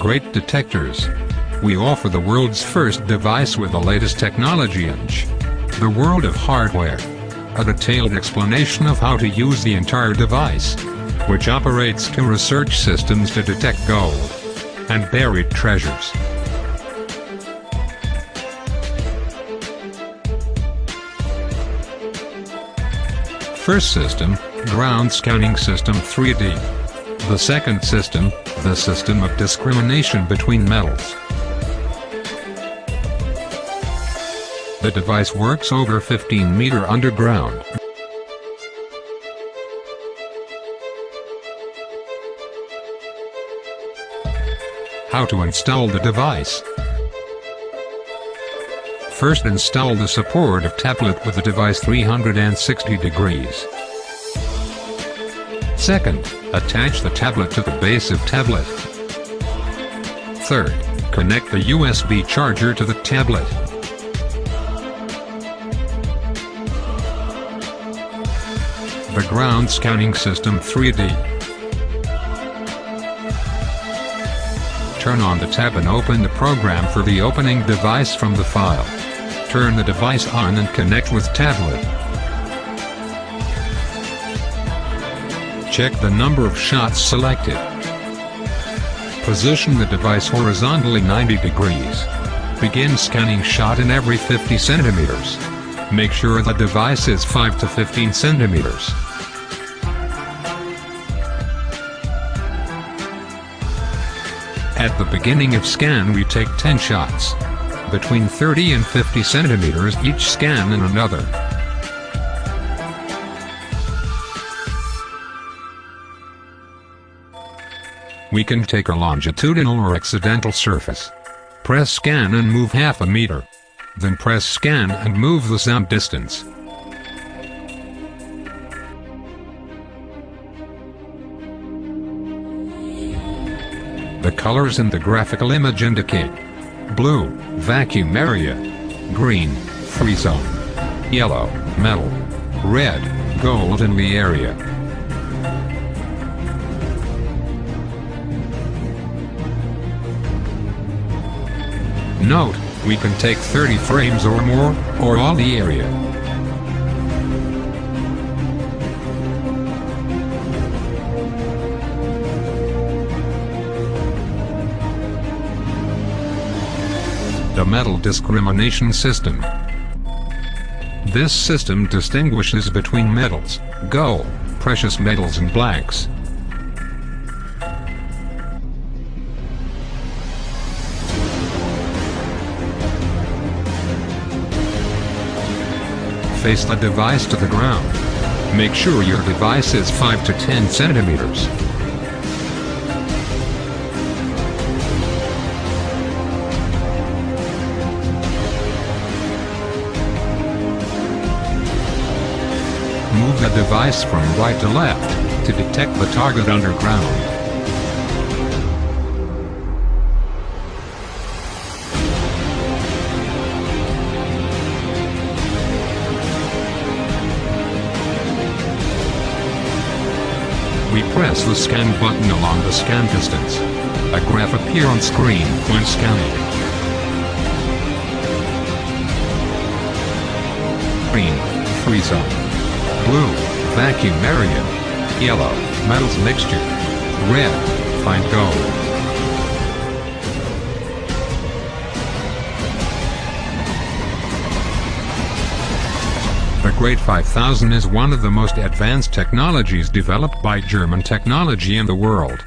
great detectors. We offer the world's first device with the latest technology in the world of hardware. A detailed explanation of how to use the entire device, which operates two research systems to detect gold and buried treasures. First system, ground scanning system 3D. The second system, the system of discrimination between metals. The device works over 15 meters underground. How to install the device? First, install the supportive tablet with the device 360 degrees. Second, attach the tablet to the base of tablet. Third, connect the USB charger to the tablet. The ground scanning system 3D. Turn on the tab and open the program for the opening device from the file. Turn the device on and connect with tablet. Check the number of shots selected. Position the device horizontally 90 degrees. Begin scanning shot in every 50 centimeters. Make sure the device is 5 to 15 centimeters. At the beginning of scan we take 10 shots. Between 30 and 50 centimeters each scan and another. We can take a longitudinal or accidental surface. Press scan and move half a meter. Then press scan and move the same distance. The colors in the graphical image indicate: blue, vacuum area; green, free zone; yellow, metal; red, gold in the area. Note, we can take 30 frames or more, or all the area. The metal discrimination system. This system distinguishes between metals, gold, precious metals and blanks. Face the device to the ground. Make sure your device is 5 to 10 centimeters. Move the device from right to left to detect the target underground. We press the scan button along the scan distance. A graph appears on screen when scanning. Green, free zone; blue, vacuum area; yellow, metals mixture; red, find gold. The Great 5000 is one of the most advanced technologies developed by German technology in the world.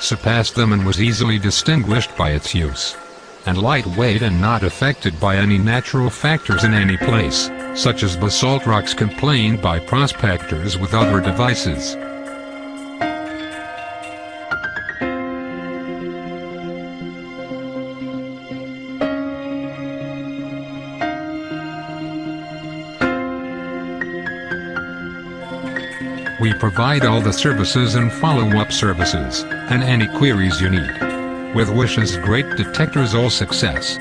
Surpassed them and was easily distinguished by its use. And lightweight and not affected by any natural factors in any place, such as basalt rocks complained by prospectors with other devices. We provide all the services and follow-up services, and any queries you need. With wishes, great detectors, all success.